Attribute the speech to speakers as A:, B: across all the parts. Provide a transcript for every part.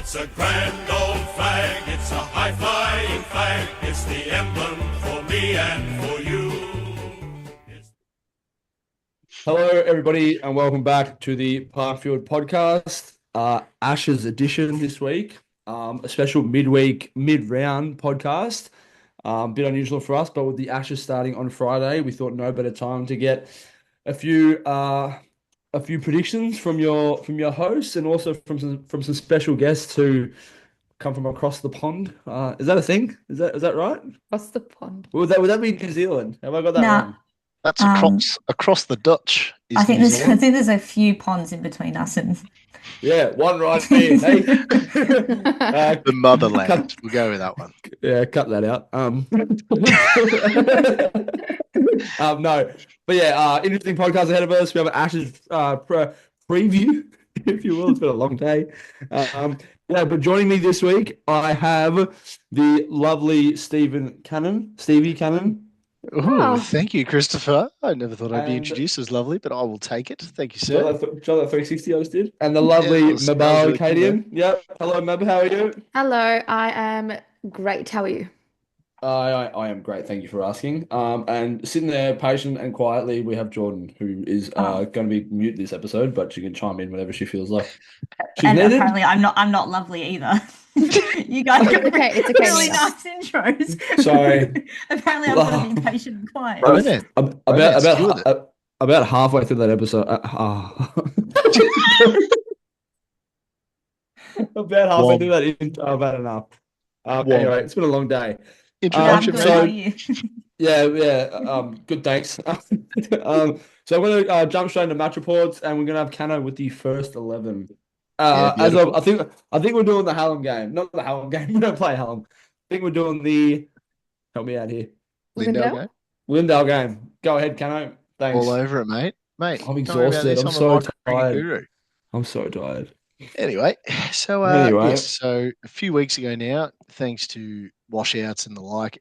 A: It's a grand old flag, it's a high-flying flag, it's the emblem for me and for you.
B: Hello, everybody, and welcome back to the Parkfield podcast, Ashes edition this week, a special midweek, mid-round podcast. Bit unusual for us, but with the Ashes starting on Friday, we thought no better time to get a few predictions from your hosts and also from some special guests who come from across the pond. Is that a thing? Is that right?
C: Across the pond.
B: Would that be New Zealand? Have I got that
D: Nah.
B: wrong?
E: That's across the Dutch.
D: I think there's a few ponds in between us and
B: Yeah, one right there. Hey.
E: The motherland. We'll go with that one.
B: Yeah, cut that out. No, but yeah, interesting podcast ahead of us. We have an Ashes preview, if you will. It's been a long day. But joining me this week, I have the lovely Stevie Cannon.
E: Ooh,
C: Wow.
E: Thank you, Christopher. I never thought I'd be introduced as lovely, but I will take it. Thank you,
B: Do you
E: sir.
B: like that 360 I just did? And the lovely
E: that was
B: Mabel
E: really cool,
B: Cadian. Yep. Hello, Mab. How are you?
C: Hello, I am great. How are you?
B: I am great, thank you for asking. And sitting there patient and quietly, we have Jordan, who is going to be mute this episode, but she can chime in whenever she feels like she's
D: and
B: needed.
D: apparently I'm not lovely either. You guys have
C: It's okay,
D: really
C: Nina.
D: nice intros.
B: Sorry.
D: Apparently I've got to be patient and quiet.
E: Oh, isn't it?
B: About halfway through that episode. About halfway through that intro, about enough. Anyway, it's been a long day.
D: I'm
E: Introduction.
D: good.
B: so-
D: How are you?
B: Yeah. Good, thanks. So I'm going to jump straight into match reports, and we're going to have Cano with the first 11. As of, I think we're doing the Hallam game, not the Hallam game. We don't play Hallam. I think we're doing the. Help me out here.
E: Lindell,
B: Lindale game. Go ahead, Cano. Thanks.
E: all over it, mate. Mate,
B: I'm
E: don't worry about
B: exhausted.
E: this,
B: I'm
E: a
B: so
E: micro cricket
B: tired.
E: guru.
B: I'm so tired.
E: Anyway, so
B: Anyway.
E: yes, so a few weeks ago now, thanks to washouts and the like,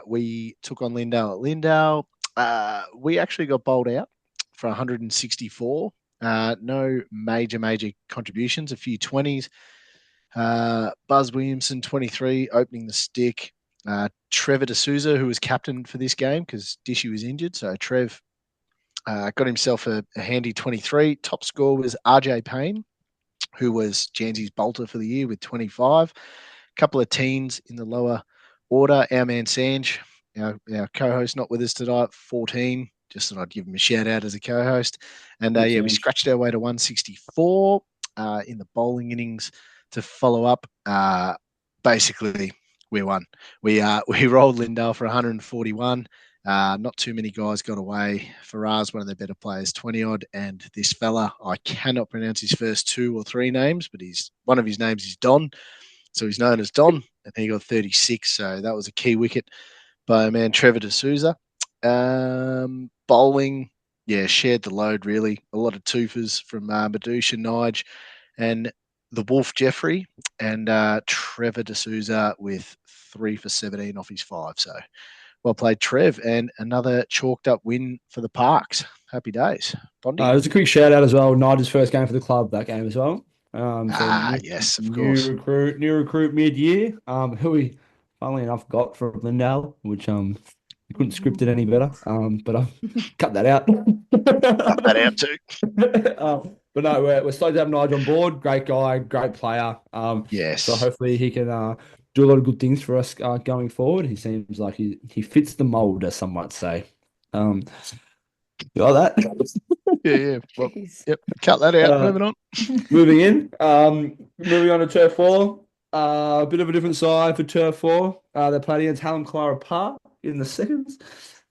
E: we took on Lindale at Lindale. We actually got bowled out for 164. No major contributions, a few 20s. Buzz Williamson, 23, opening the stick. Trevor D'Souza, who was captain for this game because Dishy was injured. So Trev got himself a handy 23. Top score was RJ Payne, who was Jansy's bolter for the year with 25. A couple of teens in the lower order. Our man Sanj, our co-host, not with us tonight, 14. Just thought I'd give him a shout out as a co-host. And
B: Good
E: we
B: Sanj.
E: scratched our way to 164 in the bowling innings to follow up. Basically, we won. We rolled Lindale for 141. Not too many guys got away. Faraz, one of their better players, 20 odd, and this fella, I cannot pronounce his first 2 or 3 names, but one of his names is Don, so he's known as Don, and he got 36. So that was a key wicket by our man Trevor D'Souza. Bowling, shared the load really. A lot of twofers from Madouche and Nige, and the Wolf Jeffrey, and Trevor D'Souza with 3 for 17 off his 5. So well played, Trev, and another chalked up win for the Parks. Happy days. Bondy.
B: There's a quick shout out as well. Nigel's first game for the club, that game as well.
E: Yes, of course.
B: New recruit mid-year, who we, funnily enough, got from Lindale, which we couldn't script it any better. But I've cut that out.
E: Cut that out too.
B: But no, we're stoked to have Nigel on board. Great guy, great player.
E: Yes.
B: So hopefully he can do a lot of good things for us going forward. He seems like he fits the mold, as some might say. You like that?
E: Yeah. Well,
C: Jeez.
E: yep. Cut that out. Moving on.
B: Moving on to Turf 4. A bit of a different side for Turf 4. They played against Hallam Clara Park in the seconds.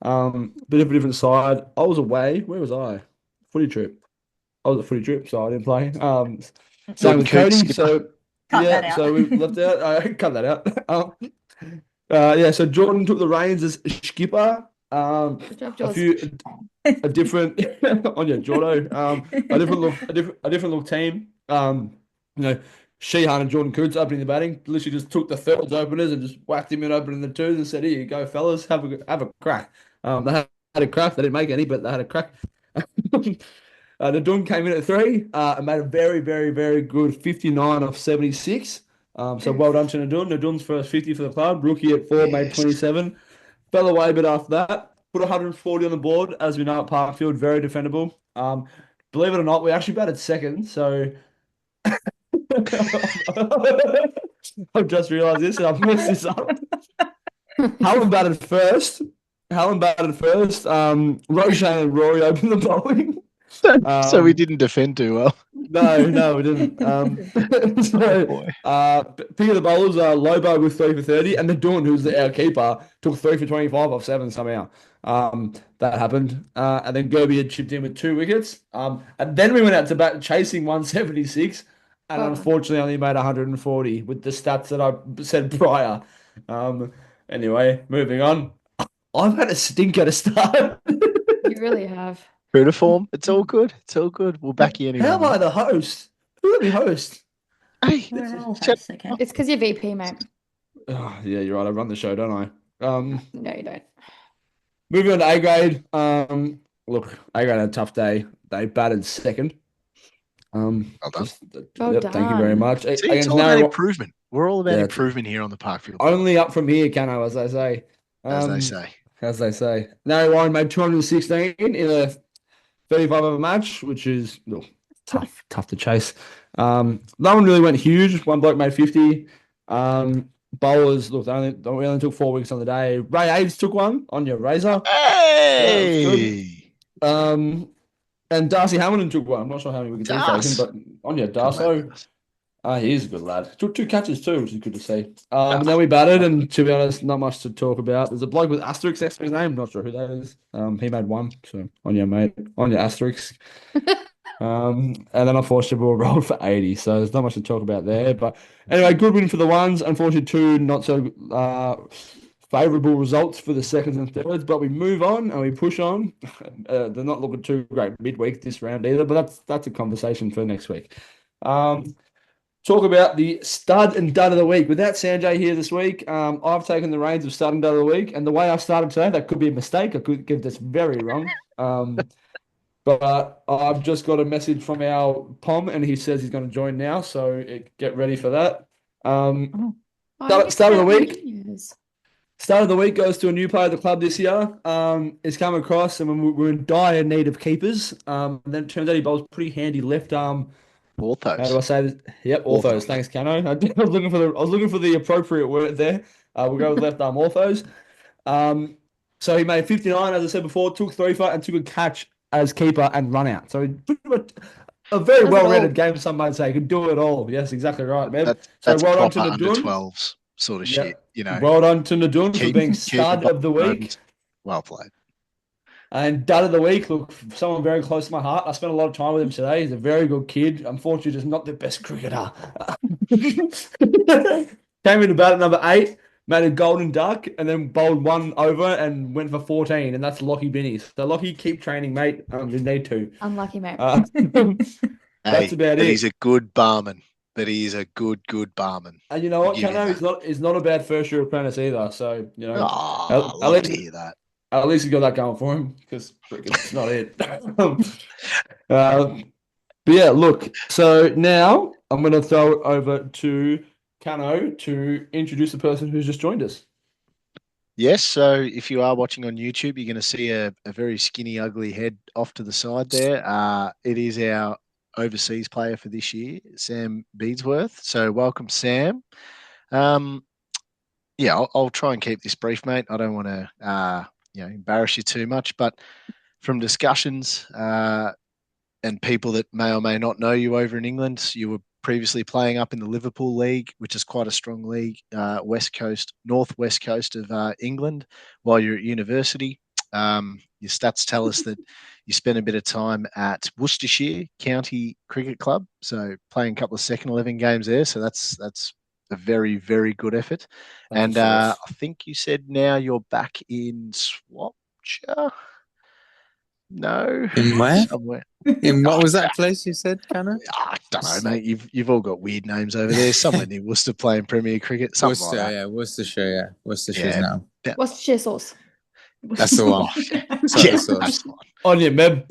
B: Bit of a different side. I was away. Where was I? Footy trip. I was at footy trip, so I didn't play. Same with Cody. So
D: Cut that out.
B: so we left out. Cut that out. So Jordan took the reins as skipper.
C: Good job,
B: A
C: Jaws.
B: few a different on your Jordo. A different look team. Sheehan and Jordan Coots opening the batting. Literally just took the thirds openers and just whacked him in opening the twos and said, "Here you go, fellas, have a crack." They had a crack. They didn't make any, but they had a crack. The Dun came in at 3 and made a very, very, very good 59 off 76. So well done to Nadun. Nadun's first 50 for the club. Rookie at 4, made
E: Yes.
B: 27. Fell away a bit after that. Put 140 on the board, as we know at Parkfield. Very defendable. Believe it or not, we actually batted second. So I've just realised this and I've messed this up. Hallam batted first. Roshan and Rory opened the bowling.
E: So we didn't defend too well.
B: No, we didn't. So,
E: Boy.
B: pick of the bowlers, Lobo with 3 for 30, and Nadun, who's our keeper, took 3 for 25 off 7 somehow. That happened. And then Gerby had chipped in with 2 wickets. And then we went out to bat chasing 176, and unfortunately only made 140 with the stats that I said prior. Anyway, moving on. I've had a stinker to start.
C: You really have.
E: True to form. It's all good. It's all good. We'll back you anyway.
B: How am I the host? Who are the host?
E: Hey,
D: Well,
E: shut-
D: that's okay.
C: It's because you're VP, mate.
B: Oh, yeah, you're right. I run the show, don't I?
C: No, you don't.
B: Moving on to A grade. Look, A grade had a tough day. They batted second.
E: done.
C: Well
B: Thank you very
C: done.
B: much.
E: See, it's
B: Against
E: all about
B: Narrow,
E: improvement. We're all about
B: Yeah,
E: improvement here on the Parkfield.
B: only up from here, Cano, as they say.
E: as they say.
B: As they say. Narrow Warren made 216 in a 35 over match, which is tough to chase. No one really went huge. One bloke made 50. Bowlers, look, we only took 4 wickets on the day. Ray Aves took one on your razor.
E: Hey!
B: And Darcy Hamilton took one. I'm not sure how many wickets he's
E: Das.
B: taken, but on your
E: Good lad,
B: Darso.
E: Das.
B: He is a good lad. Took 2 catches too, which is good to see. And then we batted, and to be honest, not much to talk about. There's a bloke with asterisk next to his name. Not sure who that is. He made 1, so on your mate, on your asterisk. And then unfortunately we were rolled for 80, so there's not much to talk about there. But anyway, good win for the ones. Unfortunately, 2 not so favourable results for the seconds and thirds, but we move on and we push on. They're not looking too great midweek this round either, but that's a conversation for next week. Talk about the stud and dud of the week. Without Sanjay here this week, I've taken the reins of stud and dud of the week, and the way I started today, that could be a mistake. I could get this very wrong. But I've just got a message from our POM, and he says he's going to join now, so get ready for that. Start of the week. Start of the week goes to a new player of the club this year. He's come across, and we're in dire need of keepers. And then it turns out he bowls pretty handy left arm.
E: Orthos.
B: How do I say this? Yep, orthos. Thanks, Cano. I was looking for the appropriate word there. We'll go with left arm orthos. So he made 59, as I said before, took 3 for and took a catch as keeper and run out. So pretty much a very well-read game, some might say. He could do it all. Yes, exactly right, man.
E: That's
B: well done to
E: proper under
B: Nadun.
E: 12s sort of shit, you know.
B: Well done to Nadun for
E: Keep-
B: being
E: keep
B: stud
E: it
B: of the week.
E: Well played.
B: And dud of the week, look, someone very close to my heart. I spent a lot of time with him today. He's a very good kid. Unfortunately, just not the best cricketer. Came in about number 8, made a golden duck, and then bowled 1 over and went for 14. And that's Lockie Binney. So Lockie, keep training, mate. You need to.
C: Unlucky, mate.
B: That's about it.
E: He's a good barman. But he is a good barman.
B: And you know what,
E: Give him
B: Cano?
E: that.
B: He's not a bad first year apprentice either. So, you know,
E: Oh,
B: at
E: I love
B: least-
E: to hear that.
B: at least he's got that going for him because it's not it. But yeah, look. So now I'm going to throw it over to Cano to introduce the person who's just joined us.
E: Yes, so if you are watching on YouTube, you're going to see a very skinny, ugly head off to the side there. It is our overseas player for this year, Sam Beadsworth. So welcome, Sam. Yeah, I'll try and keep this brief, mate. I don't want to embarrass you too much, but from discussions and people that may or may not know you over in England, you were previously playing up in the Liverpool League, which is quite a strong league, northwest coast of England, while you're at university. Your stats tell us that you spent a bit of time at Worcestershire County Cricket Club, so playing a couple of second 11 games there. So that's a very, very good effort. And I think you said now you're back in Swapshire. No,
F: In where?
E: somewhere.
F: In what was that place you said, Connor?
E: I don't know, mate. You've all got weird names over there. Somewhere near Worcester playing Premier Cricket. Something
F: Worcester,
E: like that.
F: yeah, Worcestershire, yeah. Worcestershire's
E: Yeah.
F: now.
C: What's the cheer sauce?
F: That's the one. Sorry,
E: Yeah,
F: sauce.
E: that's the one.
B: On your meb.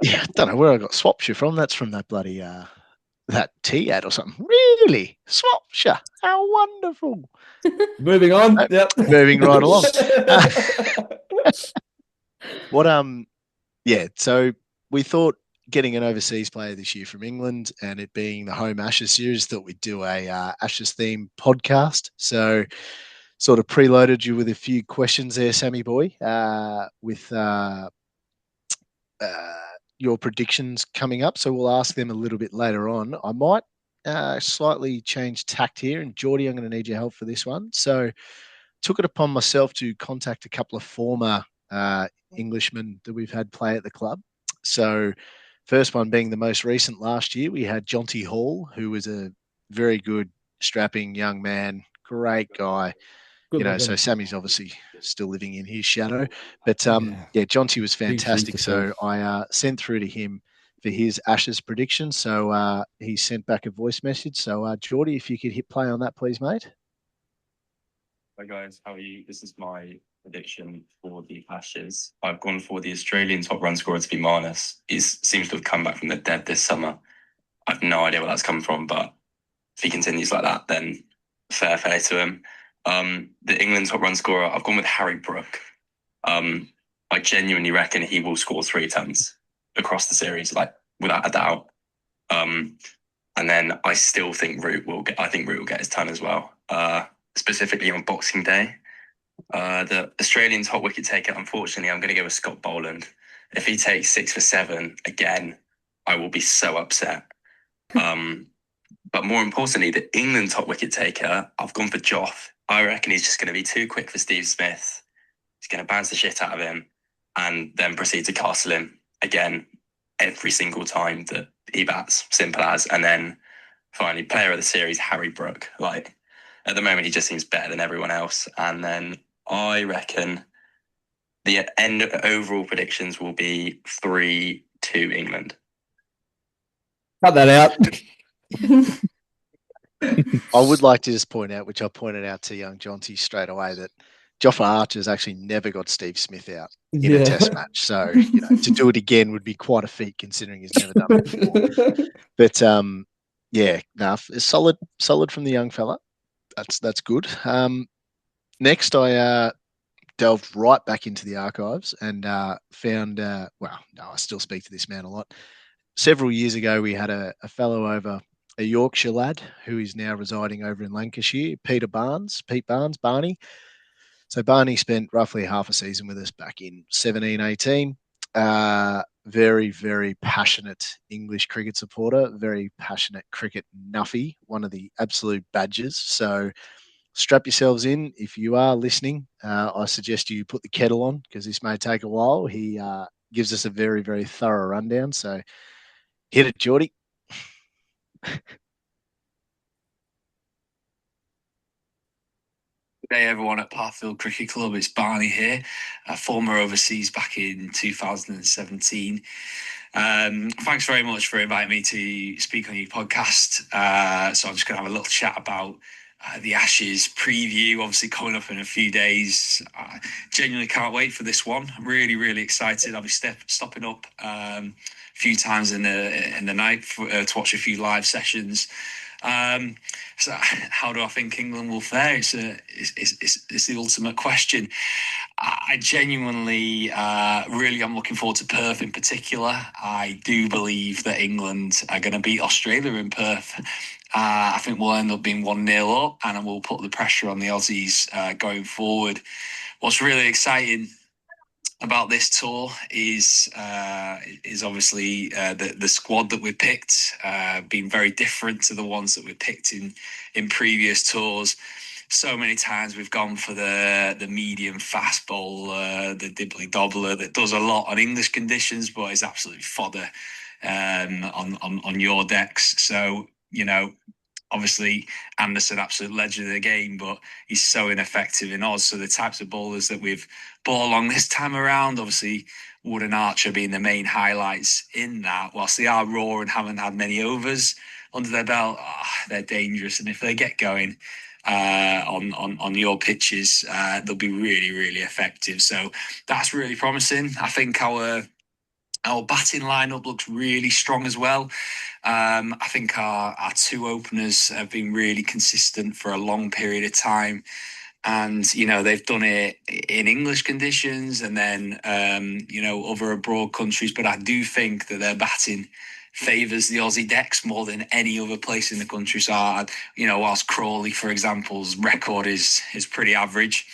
E: Yeah, I don't know where I got Swapshire from. That's from that bloody that tea ad or something. Really? Swapshire. How wonderful.
B: Moving on. Yep.
E: Moving right along. So we thought getting an overseas player this year from England and it being the home Ashes series, thought we'd do a Ashes themed podcast. So sort of preloaded you with a few questions there, Sammy boy, with your predictions coming up. So we'll ask them a little bit later on. I might slightly change tact here. And Geordie, I'm going to need your help for this one. So took it upon myself to contact a couple of former Englishmen that we've had play at the club. So first one being the most recent last year, we had Jonty Hall, who was a very good, strapping young man, great guy. So Sammy's obviously still living in his shadow. But Jonty was fantastic. So I sent through to him for his Ashes prediction. So he sent back a voice message. So Geordie, if you could hit play on that, please, mate.
G: Hi guys, how are you? This is my prediction for the Ashes. I've gone for the Australian top run scorer to be Marnus. He seems to have come back from the dead this summer. I've no idea where that's come from, but if he continues like that, then fair play to him. The England top run scorer, I've gone with Harry Brook. I genuinely reckon he will score 3 tons across the series, like without a doubt. And then I still think Root will get his ton as well. Specifically on Boxing Day. The Australian top wicket taker, unfortunately, I'm going to go with Scott Boland. If he takes 6 for 7 again, I will be so upset. But more importantly, the England top wicket taker, I've gone for Joff. I reckon he's just going to be too quick for Steve Smith. He's going to bounce the shit out of him and then proceed to castle him again every single time that he bats. Simple as. And then finally, player of the series, Harry Brook. Like, at the moment, he just seems better than everyone else. And then I reckon the end overall predictions will be 3-2 England.
B: Cut that out.
E: I would like to just point out, which I pointed out to young Jonty straight away, that Joffa Archer's actually never got Steve Smith out in a test match. So, to do it again would be quite a feat considering he's never done it before. But solid from the young fella. That's good. Next, I delved right back into the archives and found, I still speak to this man a lot. Several years ago, we had a fellow over, a Yorkshire lad who is now residing over in Lancashire, Pete Barnes, Barney. So Barney spent roughly half a season with us back in 17-18. Very, very passionate English cricket supporter, very passionate cricket nuffy, one of the absolute badgers. So strap yourselves in. If you are listening, I suggest you put the kettle on because this may take a while. He gives us a very, very thorough rundown. So hit it, Geordie.
H: Good day, everyone at Parkfield Cricket Club. It's Barney here, former overseas back in 2017. Thanks very much for inviting me to speak on your podcast. So I'm just going to have a little chat about the Ashes preview, obviously coming up in a few days. I genuinely can't wait for this one. I'm really, really excited. I'll be stopping up a few times in the night to watch a few live sessions. So how do I think England will fare? It's the ultimate question. I genuinely really am looking forward to Perth in particular. I do believe that England are going to beat Australia in Perth. I think we'll end up being 1-0 up and we'll put the pressure on the Aussies going forward. What's really exciting about this tour is obviously the squad that we picked, being very different to the ones that we picked in previous tours. So many times we've gone for the medium fast bowler, the dibbly dobbler that does a lot on English conditions, but is absolutely fodder on your decks. So, obviously Anderson, absolute legend of the game, but he's so ineffective in Oz. So the types of bowlers that we've brought along this time around, obviously Wood and Archer being the main highlights in that, whilst they are raw and haven't had many overs under their belt, they're dangerous. And if they get going on your pitches, they'll be really, really effective. So that's really promising. I think our Our batting lineup looks really strong as well. I think our two openers have been really consistent for a long period of time. And, you know, they've done it in English conditions and then, you know, other abroad countries. But I do think that their batting favours the Aussie decks more than any other place in the country. So, you know, whilst Crawley, for example's record is pretty average,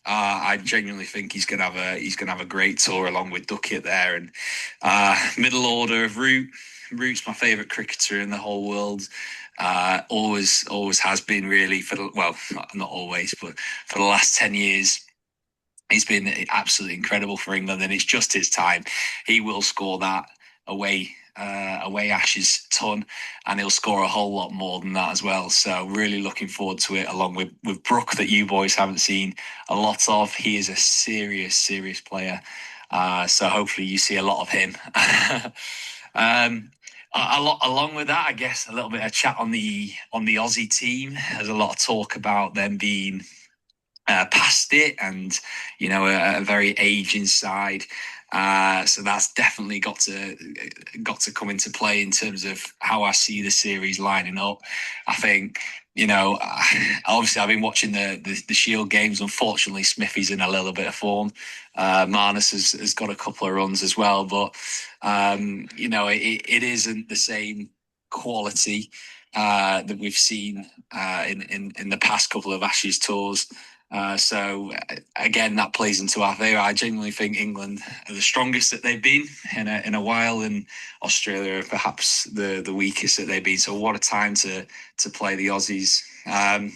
H: I genuinely think he's gonna have a great tour along with Duckett there. And middle order of Root. Root's my favourite cricketer in the whole world. Always has been really not always, but for the last 10 years, he's been absolutely incredible for England, and it's just his time. He will score that away Ashes ton, and he'll score a whole lot more than that as well. So really looking forward to it, along with Brook, that you boys haven't seen a lot of. He is a serious player. So hopefully you see a lot of him. Along with that, I guess a little bit of chat on the Aussie team. There's a lot of talk about them being past it, and you know, a very aging side. So that's definitely got to come into play in terms of how I see the series lining up. I think, you know, obviously I've been watching the Shield games. Unfortunately, Smithy's in a little bit of form. Marnus has got a couple of runs as well, but you know, it isn't the same quality that we've seen in the past couple of Ashes tours. So again, that plays into our favour. I genuinely think England are the strongest that they've been in a while, and Australia are perhaps the weakest that they've been. So what a time to play the Aussies. I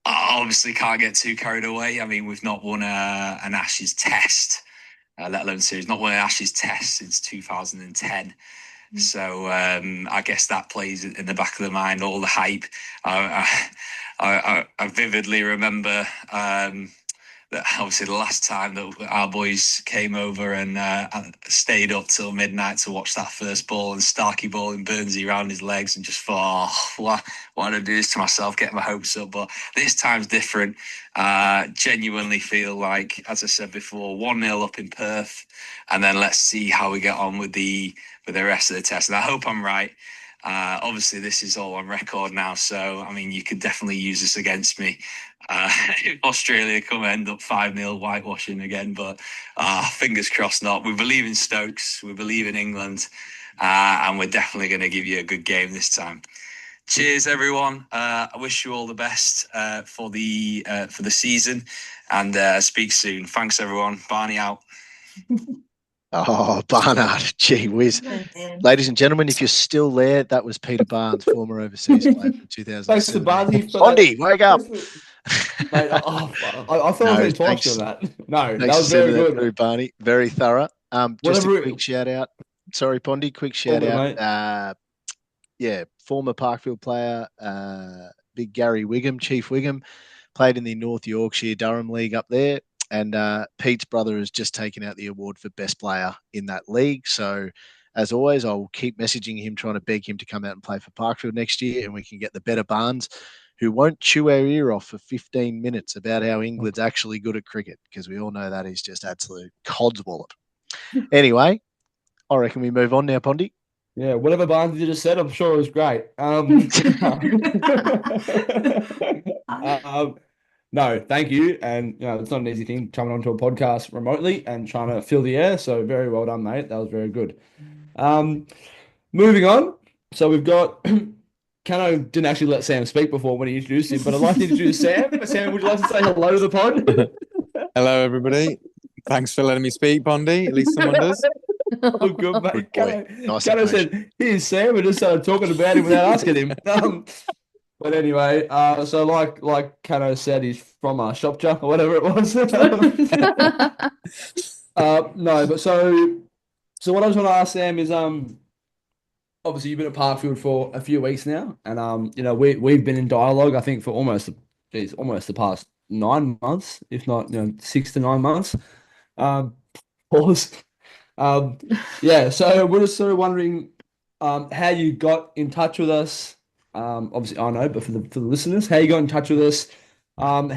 H: obviously can't get too carried away. I mean, we've not won an Ashes Test, let alone series. Not won an Ashes Test since 2010. So I guess that plays in the back of the mind, all the hype. I vividly remember that obviously the last time that our boys came over and stayed up till midnight to watch that first ball, and Starkey balling Burnsy around his legs, and just thought, why did I do this to myself, get my hopes up? But this time's different. Genuinely feel like, as I said before, 1-0 up in Perth, and then let's see how we get on with the rest of the test. And I hope I'm right. Obviously, this is all on record now, so I mean, you could definitely use this against me if Australia come end up 5-0 whitewashing again. But fingers crossed not. We believe in Stokes, we believe in England, and we're definitely going to give you a good game this time. Cheers, everyone. I wish you all the best for the season, and speak soon. Thanks, everyone. Barney out.
E: Oh, Barnard, gee whiz. Ladies and gentlemen, if you're still there, that was Peter Barnes, former overseas player from 2007.
B: Thanks to Barney for
E: Pondy, wake up.
B: Mate, I thought I was going to talk on that. No, that was very good.
E: Through, Barney. Very thorough. Just
B: Whatever
E: a quick shout out. Sorry, Pondy, quick shout out. Former Parkfield player, big Gary Wigham, Chief Wigham, played in the North Yorkshire Durham League up there. And Pete's brother has just taken out the award for best player in that league. So, as always, I'll keep messaging him, trying to beg him to come out and play for Parkfield next year, and we can get the better Barnes, who won't chew our ear off for 15 minutes about how England's actually good at cricket, because we all know that is just absolute codswallop. Anyway, I reckon we move on now, Pondy.
B: Yeah, whatever Barnes you just said, I'm sure it was great. No, thank you. And you know, it's not an easy thing coming onto a podcast remotely and trying to fill the air. So very well done, mate. That was very good. Moving on. So we've got Cano didn't actually let Sam speak before when he introduced him, but I'd like to introduce Sam. Sam, would you like to say hello to the pod?
F: Hello, everybody. Thanks for letting me speak, Pondy. At least someone does.
B: Oh, good, mate.
E: Nice
B: Cano said, here's Sam, and just started talking about him without asking him. But anyway, so like Cano said, he's from Shopcha or whatever it was. No, but so what I was going to ask Sam is, obviously you've been at Parkfield for a few weeks now, and you know, we've been in dialogue, I think, for almost the past 9 months, if not 6 to 9 months. Pause. Yeah, so we're just sort of wondering how you got in touch with us. Obviously I know, but for the listeners, how you got in touch with us, how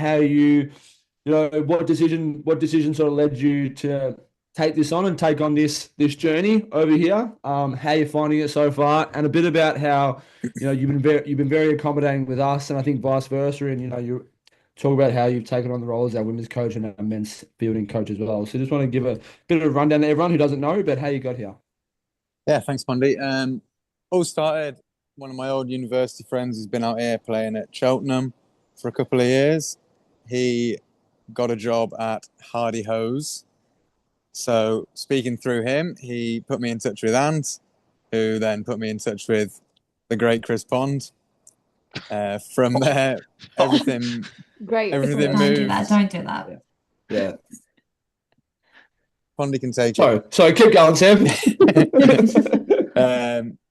B: what decision sort of led you to take this on and take on this journey over here. How you're finding it so far, and a bit about how you've been very accommodating with us, and I think vice versa. And you talk about how you've taken on the role as our women's coach and our men's fielding coach as well. So just want to give a bit of a rundown to everyone who doesn't know about how you got here.
F: Yeah, thanks, Pondy. All started, one of my old university friends has been out here playing at Cheltenham for a couple of years. He got a job at Hardy Hose. So speaking through him, he put me in touch with Ant, who then put me in touch with the great Chris Pond. From there, everything
C: Great.
F: everything
D: Don't do
F: moved.
D: that. Don't do that.
B: Yeah.
F: Pondy can take it.
B: So keep going, Sam.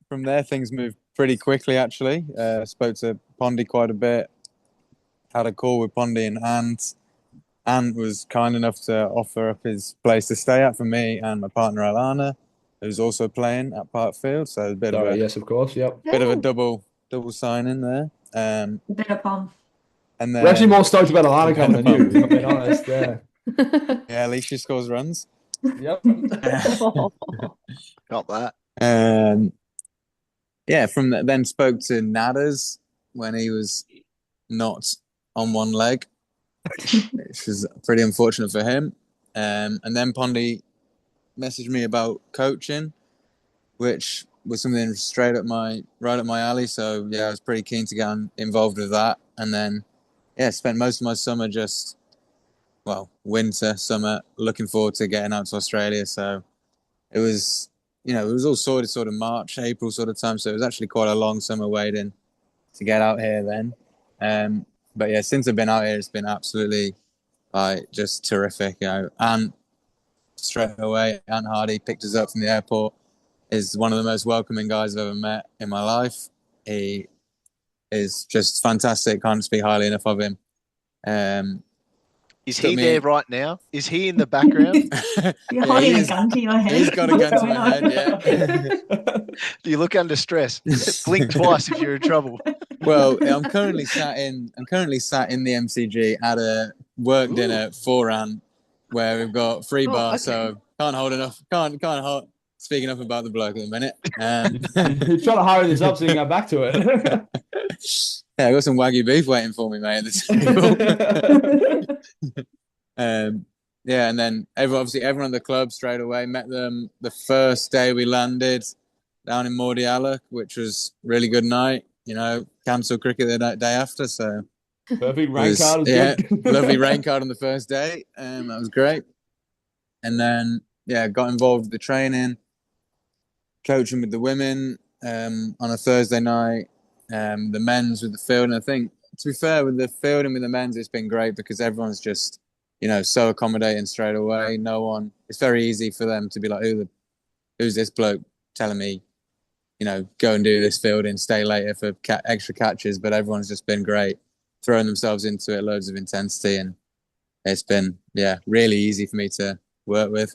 F: From there, things moved pretty quickly, actually. Spoke to Pondy quite a bit. Had a call with Pondy and Ant. Ant was kind enough to offer up his place to stay at for me and my partner, Alana, who's also playing at Parkfield. So a bit
B: Yes, of course. Yep.
F: bit of a double signing there.
D: Bit of fun.
F: And
B: We're actually
F: then,
B: more stoked about Alana coming than you, if I'm being honest. Yeah.
F: yeah, at least she scores runs.
B: Yep.
E: Got that.
F: Yeah, then spoke to Nadders when he was not on one leg, which was pretty unfortunate for him. And then Pondy messaged me about coaching, which was something right up my alley. So yeah, I was pretty keen to get involved with that. And then spent most of my summer winter, summer, looking forward to getting out to Australia. So it was, it was all sorted sort of March, April sort of time. So it was actually quite a long summer waiting to get out here then. But yeah, since I've been out here, it's been absolutely just terrific, And straight away, Ant Hardy picked us up from the airport. Is one of the most welcoming guys I've ever met in my life. He is just fantastic. Can't speak highly enough of him.
E: Is he there right now? Is he in the background?
D: You're holding a gun to your head.
F: He's got a gun to my head, yeah.
E: Do you look under stress? Blink twice if you're in trouble.
F: Well, I'm currently sat in the MCG at a work dinner for Ant, where we've got free bar,
C: okay.
F: so can't speak enough about the bloke at the minute.
B: You're trying to hurry this up so you can go back to it.
F: Yeah, I got some Wagyu beef waiting for me, mate, at the table. Yeah, and then everyone at the club straight away. Met them the first day we landed down in Mordialloc, which was a really good night. Cancelled cricket the day after, so
B: Perfect rain card.
F: Lovely rain card on the first day. That was great. And then got involved with the training, coaching with the women on a Thursday night. The men's with the field, and I think, to be fair, with the field and with the men's, it's been great because everyone's just so accommodating straight away. No one, it's very easy for them to be like, who's this bloke telling me, go and do this fielding, stay later for extra catches. But everyone's just been great, throwing themselves into it, loads of intensity, and it's been really easy for me to work with.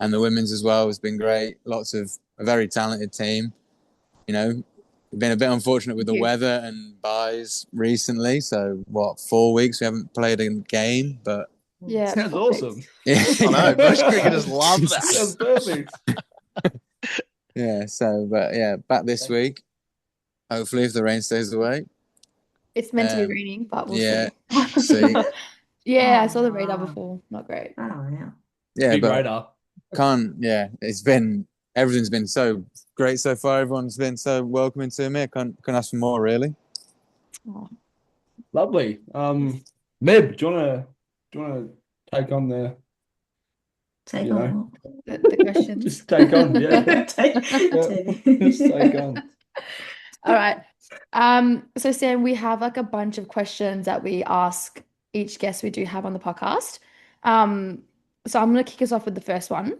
F: And the women's as well has been great. A very talented team. We've been a bit unfortunate with the weather and buys recently. So 4 weeks we haven't played a game, but
C: Yeah.
B: Sounds awesome.
E: I know, most cricketers love that.
B: Sounds perfect.
F: back this week. Hopefully, if the rain stays away.
C: It's meant to be raining, but we'll
F: see.
C: see. Yeah, I saw the radar before. Not great.
D: Oh, yeah.
F: Yeah,
B: Big
F: but
B: radar.
F: Everything's been so great so far. Everyone's been so welcoming to me. I can't ask for more, really.
C: Oh.
B: Lovely. Meb, do you wanna take on the
D: Take
B: You
D: on.
C: The questions.
B: just take on, yeah.
D: Take-
B: Just take on.
C: All right. So Sam, we have like a bunch of questions that we ask each guest we do have on the podcast. So I'm gonna kick us off with the first one.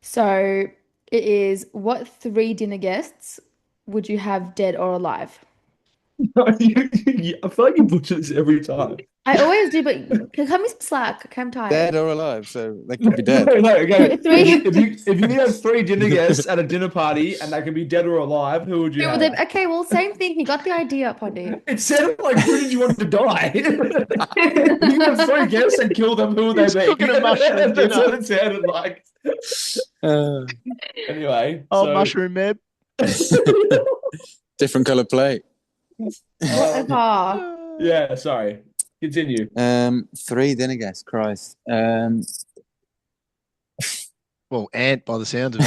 C: So it is, what 3 dinner guests would you have dead or alive?
B: I feel like you butcher this every time.
C: I always do, but cut me some slack. Okay, I'm tired.
F: Dead or alive, so they could be dead.
B: No, okay.
C: Three.
B: If you have 3 dinner guests at a dinner party and they can be dead or alive, who would you have?
C: Okay, well, same thing. You got the idea, Poddy.
B: It sounded like who did you want to die? If you have 3 guests and kill them, who would they
E: He's
B: be?
E: cooking a mushroom
B: That's
E: dinner.
B: what it sounded like. Anyway,
E: Oh,
B: so-
E: mushroom Meb.
F: Different color plate.
C: Whatever.
B: Yeah, sorry. Continue.
F: 3 dinner guests, Christ.
E: Well, Ant by the sound of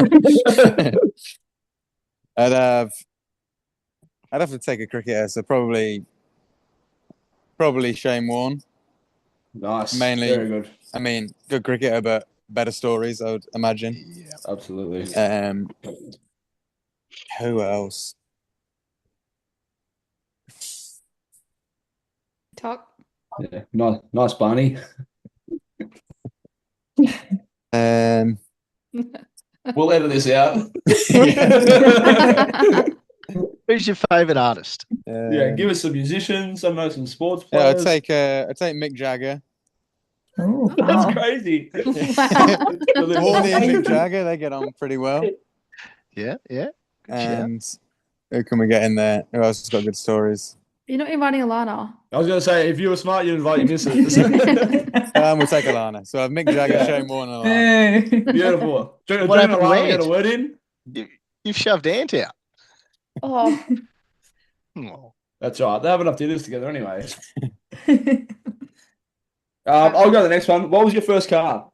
E: it.
F: I'd have to take a cricketer, so probably Shane Warne.
B: Nice.
F: Mainly-
B: Very good.
F: I mean, good cricketer, but better stories, I would imagine.
E: Yeah.
B: Absolutely.
F: Who else?
C: Talk.
B: Yeah. Nice Barney. We'll edit this out.
E: Who's your favourite artist?
B: Yeah, give us some musicians. I know some sports
F: Yeah,
B: players.
F: I'd take Mick Jagger.
D: Oh,
B: That's
D: wow.
B: crazy.
F: Horny and Mick Jagger, they get on pretty well.
E: Yeah.
F: And who can we get in there? Who else has got good stories?
C: You're not inviting Alana.
B: I was going to say, if you were smart, you'd invite your missus.
F: We'll take Alana. So I have Mick Jagger,
B: Yeah.
F: Shane Warne, and Alana.
B: Beautiful. Do
E: What happened to
B: Alana get
E: Ant?
B: a word in?
E: You've shoved Ant out.
C: Oh,
E: Oh.
B: That's right. They have enough dinners together anyway. I'll go to the next one. What was your first car?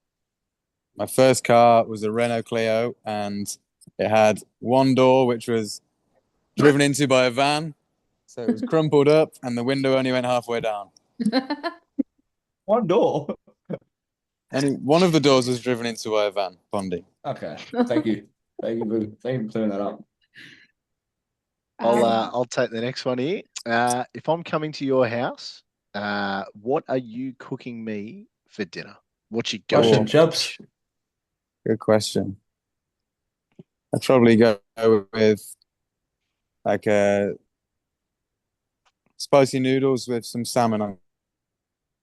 F: My first car was a Renault Clio, and it had one door, which was driven into by a van. So it was crumpled up, and the window only went halfway down.
B: One door.
F: And one of the doors was driven into by a van, Poddy.
B: Okay. Thank you. Thank you for clearing that up.
E: I'll take the next one here. If I'm coming to your house, what are you cooking me for dinner? What you
B: Fish
E: going?
B: and chips.
F: Good question. I'd probably go with like spicy noodles with some salmon on.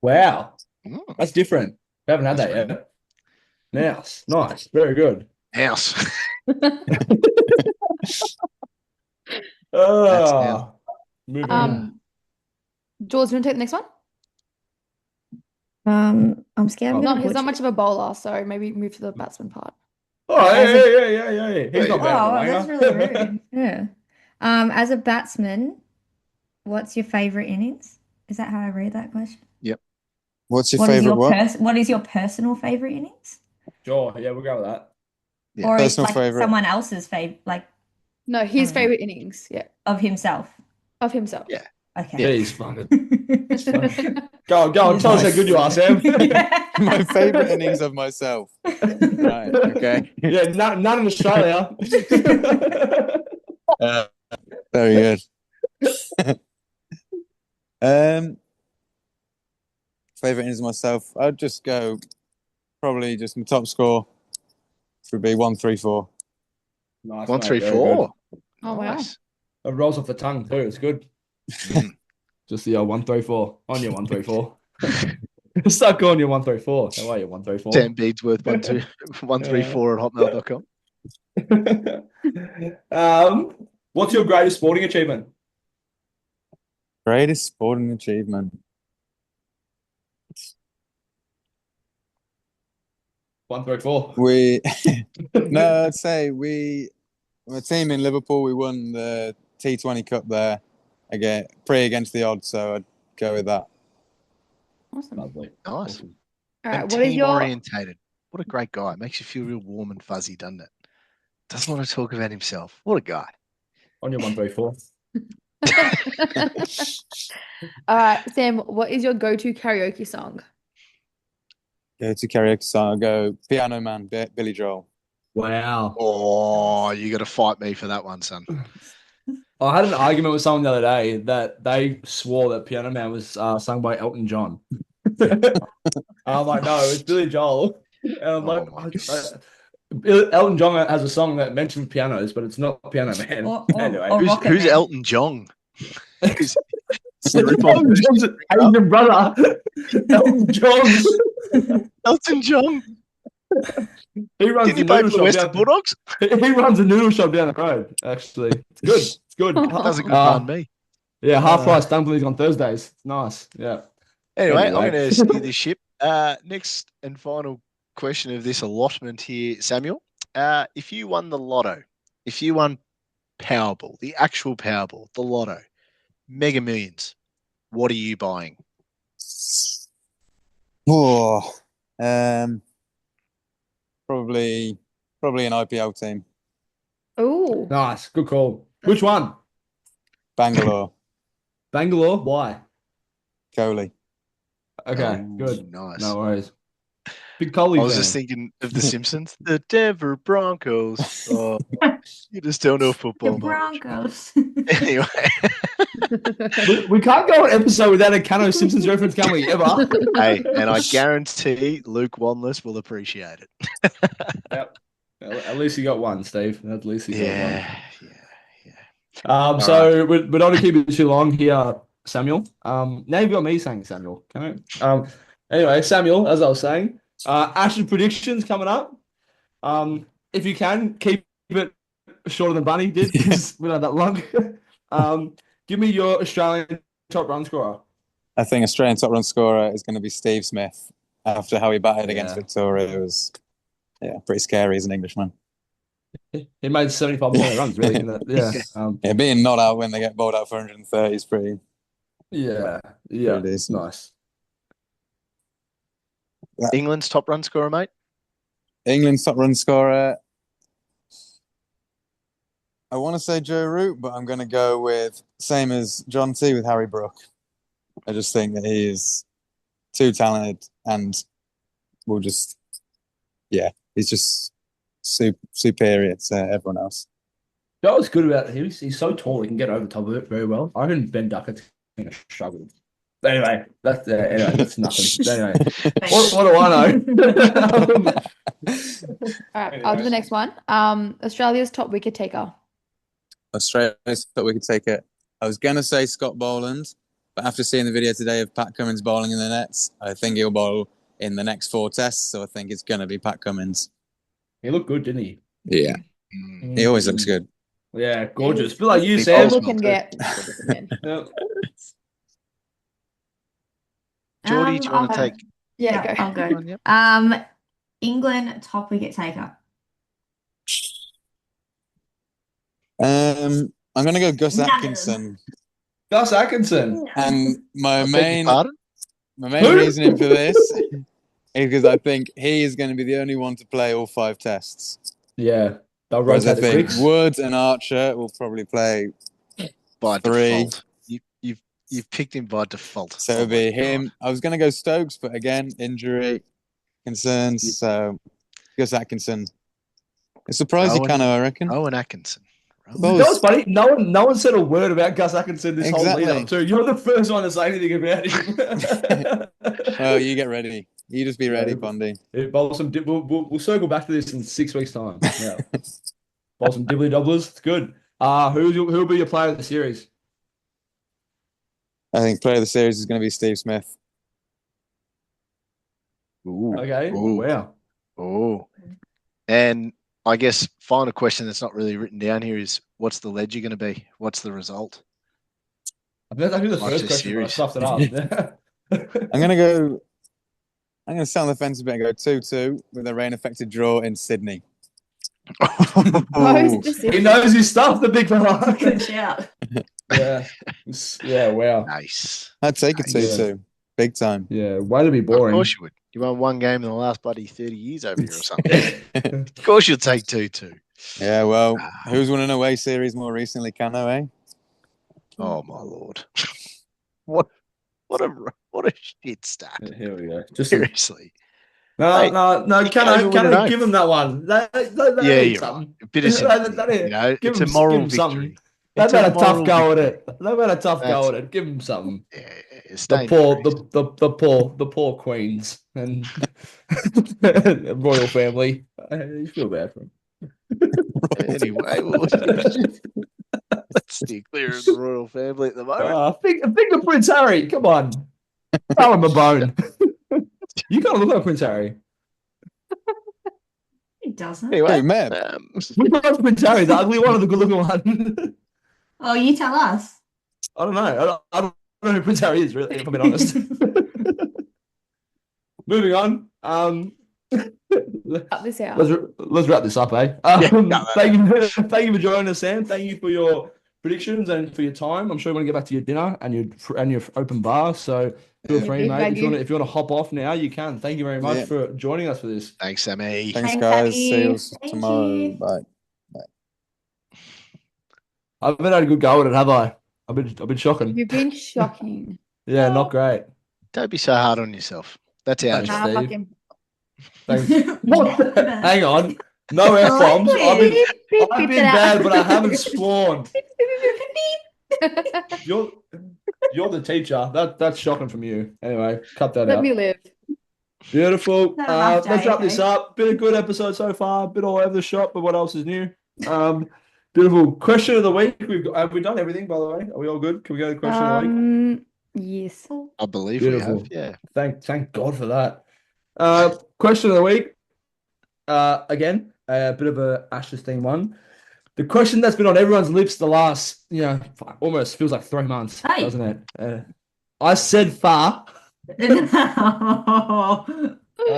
B: Wow.
E: Mm,
B: That's different. We haven't had that yet. Nice. Very good.
E: house.
B: Oh, moving on.
C: Jules, you want to take the next one?
D: I'm scared. I'm
C: No,
D: gonna
C: he's not
D: butcher-
C: much of a bowler, so maybe move to the batsman part.
B: Oh,
D: As
B: yeah. He's not bad.
D: Oh,
B: at the
D: that's
B: winger.
D: really rude. Yeah. As a batsman, what's your favorite innings? Is that how I read that question?
F: What's your
D: What is
F: favorite
D: your
F: what?
D: what is your personal favorite innings?
B: Sure. Yeah, we'll go with that.
E: Yeah,
D: Or is
F: personal
D: like
F: favorite.
D: someone else's favorite, like
C: No, his
D: Oh.
C: favorite innings. Yeah,
D: of himself?
C: of himself.
E: Yeah.
D: Okay.
B: Jeez, fucking. Go on. Tell us how good you are, Sam.
F: My favorite innings of myself. Right. Okay.
B: Yeah, none in Australia.
F: Very good. Favorite innings of myself. I'd just go probably just my top score would be 134.
B: Nice,
E: One,
B: mate,
E: three,
B: very
E: four.
C: Oh, wow.
E: Nice.
B: good. It rolls off the tongue too. It's good. Just the 134 on your 134. Start calling you 134. How are you 134?
E: Sam Beadsworth 134 at hotmail.com.
B: What's your greatest sporting achievement?
F: Greatest sporting achievement.
B: 134.
F: We no, I'd say my team in Liverpool, we won the T20 Cup there again, pretty against the odds, so I'd go with that.
C: Awesome.
B: Lovely.
E: Nice.
B: Awesome.
C: All right,
E: And
C: what is
E: team
C: your
E: orientated. What a great guy. Makes you feel real warm and fuzzy, doesn't it? Doesn't want to talk about himself. What a guy.
B: On your 134.
C: All right, Sam, what is your go-to karaoke song?
F: Go to karaoke song, I'll go Piano Man, Billy Joel.
B: Wow.
E: Oh, you got to fight me for that one, son.
B: I had an argument with someone the other day that they swore that Piano Man was sung by Elton John. I'm like, no, it's Billy Joel. And I'm like,
E: my
B: Elton John has a song that mentions pianos, but it's not Piano Man.
D: Or
B: Anyway,
D: Rocket
E: Who's
D: Man.
E: Elton John? Who's
B: Elton John's Asian brother. Elton John.
E: Elton John.
B: He runs
E: Did he
B: the
E: play
B: noodle
E: for the
B: shop
E: Western
B: down.
E: Bulldogs?
B: He runs a noodle shop down the road. Actually, it's good. It's good.
E: Doesn't command me.
B: Yeah, half price dumplings on Thursdays. It's nice. Yeah.
E: Anyway,
B: Anyway.
E: I'm going to steer this ship. Next and final question of this allotment here, Samuel. If you won the lotto, if you won Powerball, the actual Powerball, the lotto, Mega Millions, what are you buying?
F: Oh, probably an IPL team.
C: Ooh.
B: Nice. Good call. Which one?
F: Bangalore,
B: Bangalore? Why?
F: Kohli.
B: Okay,
E: Oh,
B: good.
E: nice.
B: No worries. Big Coley
E: I was
B: fan.
E: just thinking of The Simpsons. The Denver Broncos. Oh, you just don't know
D: The
E: football much.
D: Broncos.
E: Anyway,
B: We can't go an episode without a Cano Simpsons reference, can we, ever?
E: hey, and I guarantee Luke Wanless will appreciate it.
B: Yep. At least you got one, Steve. At least you got one.
E: Yeah.
B: So we're not going to keep it too long here, Samuel. Now you've got me saying Samuel. Can I? Anyway, Samuel, as I was saying, Ashes predictions coming up. If you can, keep it shorter than Bunny did, because we're not that long. Give me your Australian top run scorer.
F: I think Australian top run scorer is going to be Steve Smith. After how he batted against Victoria, it was pretty scary as an Englishman.
B: He made 75% of the runs, really. In that, yeah.
F: Being not out when they get bowled out for 130 is pretty.
B: Yeah.
F: Pretty decent.
B: Nice.
E: England's top run scorer, mate?
F: England's top run scorer. I want to say Joe Root, but I'm going to go with same as John T with Harry Brook. I just think that he is too talented and will just, he's just superior to everyone else.
B: That was good about him. He's so tall, he can get over the top of it very well. I reckon Ben Duckett's going to struggle. But anyway, that's nothing. Anyway, what do I know?
C: All right, I'll do the next one. Australia's top wicket taker.
F: Australia's top wicket taker. I was going to say Scott Boland, but after seeing the video today of Pat Cummins bowling in the nets, I think he'll bowl in the next 4 tests, so I think it's going to be Pat Cummins.
B: He looked good, didn't he?
F: Yeah. He always looks good.
B: Yeah, gorgeous. Feel like you,
E: He
B: Sam.
E: bowls
C: Can
E: well
C: get.
E: Geordie, do you want to
D: I'll
E: take?
C: Yeah, go.
D: I'll go.
E: Yep.
D: England top wicket taker.
F: I'm going to go Gus
D: None of them.
F: Atkinson.
B: Gus Atkinson.
F: And my
E: Beg
F: main
E: your pardon?
F: reasoning for this is because I think he is going to be the only one to play all 5 tests.
B: Yeah, they'll
F: Whereas I
B: rotate the
F: think
B: six.
F: Woods and Archer will probably play
E: By
F: 3.
E: default. You've picked him by default.
F: So it'll be him. I was going to go Stokes, but again, injury concerns. So Gus Atkinson. It's surprising,
E: Rowan-
F: Cano, I reckon.
E: Owen Atkinson.
F: Well,
B: That was funny. No one said a word about Gus Atkinson this whole lead
F: Exactly.
B: up too. You're the first one to say anything about him.
F: Oh, you get ready. You just be ready, Pondy.
B: We'll circle back to this in 6 weeks' time. Yeah. Bowl some dibbly dobblers. It's good. Who'll be your player of the series?
F: I think player of the series is going to be Steve Smith.
E: Ooh.
B: Okay.
E: Ooh.
B: Wow.
E: Oh. And I guess final question that's not really written down here is what's the ledger going to be? What's the result?
B: I think that's actually the
E: Watch
B: first
E: this
B: question, but I
E: series.
B: stuffed it up.
F: I'm going to sit on the fence a bit and go 2-2 with a rain-affected draw in Sydney.
C: Most specific.
B: He knows his stuff, the big fella.
D: Good shout.
B: Yeah. Yeah, wow.
E: Nice.
F: I'd take a
E: Nice.
F: 2-2. Big time.
B: Yeah, way to be
E: Of
B: boring.
E: course you would. You won 1 game in the last bloody 30 years over here or something. Of course you'll take 2-2.
F: Yeah, well, who's won an away series more recently, Cano, eh?
E: Oh my lord. What a shit stat.
B: Here we go. Just
E: Seriously.
B: no,
E: Hey,
B: no.
E: you can't even win
B: Can
E: an
B: I
E: oath.
B: give him that one? They
E: Yeah,
B: need
E: you're
B: something.
E: A bit of sympathy, you know,
B: Give
E: it's a
B: him-
E: moral
B: give him something.
E: victory.
B: They've
E: It's
B: had a
E: moral
B: tough go at
E: victory.
B: it. They've had a tough
E: That's-
B: go at it. Give him something.
E: Yeah,
B: The
E: stay
B: poor,
E: increased.
B: the poor queens and royal family. You feel bad for them.
E: Anyway, well, Let's steer clear of the royal family at the moment.
B: Think of Prince Harry. Come on. Throw him a bone. You can't look like Prince Harry.
D: He doesn't.
E: Anyway,
F: Hey, Meb.
B: Which one's Prince Harry? The ugly one or the good looking one?
D: Oh, you tell us.
B: I don't know. I don't know who Prince Harry is, really, if I'm being honest. Moving on.
C: Cut this out.
B: Let's wrap this up, eh? Thank you for joining us, Sam. Thank you for your predictions and for your time. I'm sure you want to get back to your dinner and your open bar. So feel free, mate. If you want to hop off now, you can. Thank you very much for joining us for this.
E: Thanks, Sammy.
F: Thanks, guys. See you
D: Thank
F: tomorrow.
D: you.
F: Bye.
B: I haven't had a good go at it, have I? I've been shocking.
C: You've been shocking.
B: Yeah, not great.
E: Don't be so hard on yourself. That's our
B: Thanks,
E: job.
C: Nah,
B: Steve.
C: fuck him.
B: Thanks. Hang on. No F bombs. I've been bad, but I haven't sworn. You're the teacher. That's shocking from you. Anyway, cut that
C: Let
B: out.
C: me live.
B: Beautiful.
D: Not a rough
B: Let's
D: day,
B: wrap this
D: okay?
B: up. Been a good episode so far. Bit all over the shop, but what else is new? Beautiful. Question of the week. Have we done everything, by the way? Are we all good? Can we go to the question of the week?
C: Yes.
E: I believe
B: Beautiful.
E: we have. Yeah.
B: Thank God for that. Question of the week. Again, a bit of a Ashes theme one. The question that's been on everyone's lips the last, almost feels like 3 months,
D: Hey.
B: doesn't it? I said far,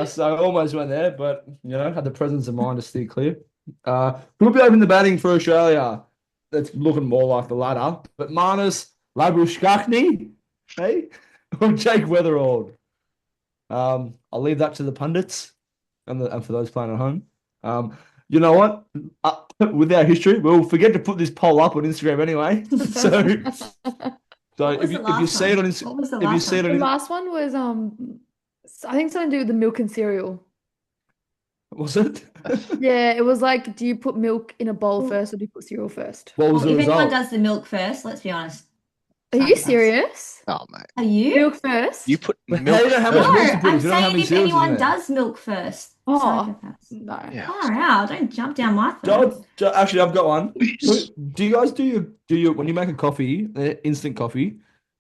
B: so I almost went there, but had the presence of mind to steer clear. Who'll be opening the batting for Australia? That's looking more like the latter. But Marnus Labuschagne, hey, or Jake Weatherald. I'll leave that to the pundits and for those playing at home. You know what? With our history, we'll forget to put this poll up on Instagram anyway. So if you see it on Instagram, if you see it
C: The
B: on
C: last one was I think something to do with the milk and cereal.
B: was it?
C: Yeah, it was like, do you put milk in a bowl first or do you put cereal first?
B: What was
D: Well,
B: the
D: if anyone
B: result?
D: does the milk first, let's be honest.
C: Are you serious?
E: Oh, mate.
D: Are you?
C: Milk first?
E: You put
B: But
E: milk
B: how do you know how much
D: No,
B: milk to put
D: I'm
B: if you don't know how
D: saying
B: many
D: if
B: cereals in
D: anyone
B: there?
D: does milk first.
C: Oh,
D: Psychopaths.
C: no.
E: Yeah.
D: Far out. Don't jump down my throat.
B: Actually, I've got one. Do you guys do you when you make a coffee, instant coffee?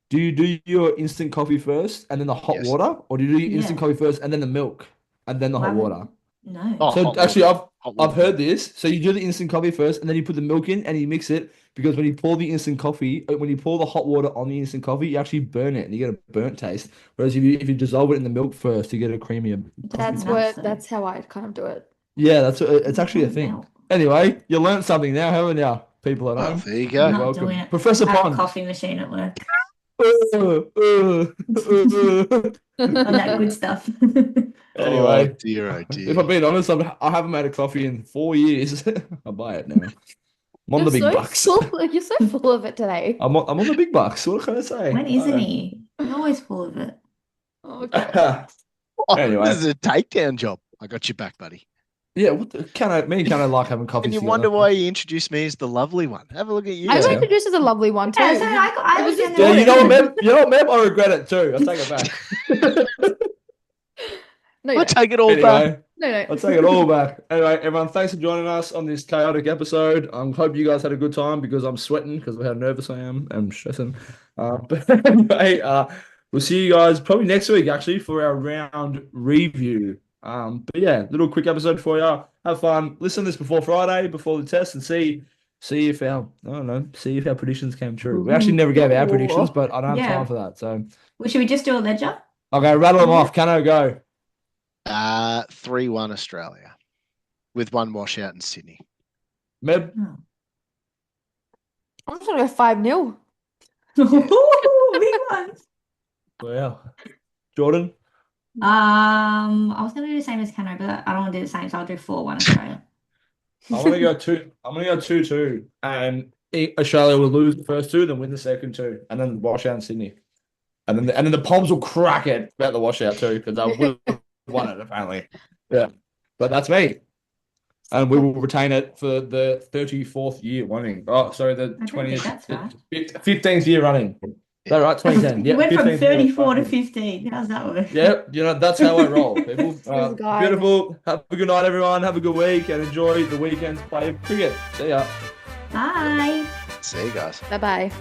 B: Do you do your instant coffee first and then the hot
E: Yes.
B: water, or do you do your instant
D: Yeah.
B: coffee first and then the milk and then the hot
D: Why would-
B: water?
D: No.
E: Oh,
B: So
E: hot
B: actually,
E: water. Hot
B: I've
E: water.
B: heard this. So you do the instant coffee first, and then you put the milk in, and you mix it because when you pour the instant coffee, when you pour the hot water on the instant coffee, you actually burn it, and you get a burnt taste. Whereas if you dissolve it in the milk first, you get a creamier.
C: That's how I kind of do it.
B: Yeah, it's actually a thing.
D: Milk.
B: Anyway, you learned something now, haven't you, people at
E: Oh,
B: home?
E: there you
D: I'm
E: go.
D: not
B: welcome.
D: doing it.
B: Professor
D: I have a
B: Pond.
D: coffee machine at work.
B: On
D: On that good stuff.
B: Anyway,
E: Oh, dear, oh, dear.
B: if I'm being honest, I haven't made a coffee in 4 years. I'll buy it now. I'm on the big bucks.
C: You're so full of it today.
B: I'm on the big bucks. What can I say?
D: When isn't he? You're always full of it.
C: Oh, God.
B: Anyway.
E: This is a takedown job. I got your back, buddy.
B: Yeah, me and Cano like having coffee
E: And you
B: together.
E: wonder why you introduced me as the lovely one. Have a look at you.
C: I was
B: Yeah.
C: introduced as a lovely one too.
D: Yeah, so I
C: It was
D: was
C: just
D: in the
B: Yeah, you know what,
D: morning.
B: Meb? You know what, Meb? I regret it too. I'll take it back.
C: No, you
E: I
C: don't.
E: take it all back.
B: Anyway,
C: No, no.
B: I'll take it all back. Anyway, everyone, thanks for joining us on this chaotic episode. Hope you guys had a good time because I'm sweating because of how nervous I am and stressing. But anyway, we'll see you guys probably next week actually for our round review. But yeah, little quick episode for you. Have fun. Listen to this before Friday, before the test, and see if our predictions came true. We actually never gave our predictions, but I don't have
D: Yeah.
B: time for that. So
D: Well, should we just do a ledger?
B: okay, rattle them off. Cano, go.
E: 3-1 Australia with one washout in Sydney.
B: Meb.
C: I'm just gonna go 5-0.
D: Big ones.
B: Wow. Jordan.
D: I was gonna do the same as Cano, but I don't want to do the same, so I'll do 4-1 Australia.
B: I'm gonna go 2-2, and Australia will lose the first two, then win the second two, and then wash out in Sydney, and then the Poms will crack it about the washout too because they will have won it apparently. Yeah, but that's me, and we will retain it for the 34th year running. Oh, sorry, the
D: I don't think that's right.
B: 15th year running. Is that right? 2010.
D: You
B: Yeah,
D: went from
B: 15th year
D: 34 to
B: running.
D: 15. How's that work?
B: Yeah, that's how I roll, people.
C: guy.
B: Beautiful. Have a good night, everyone. Have a good week, and enjoy the weekend's play of cricket. See ya.
D: Bye.
E: See you guys.
C: Bye bye.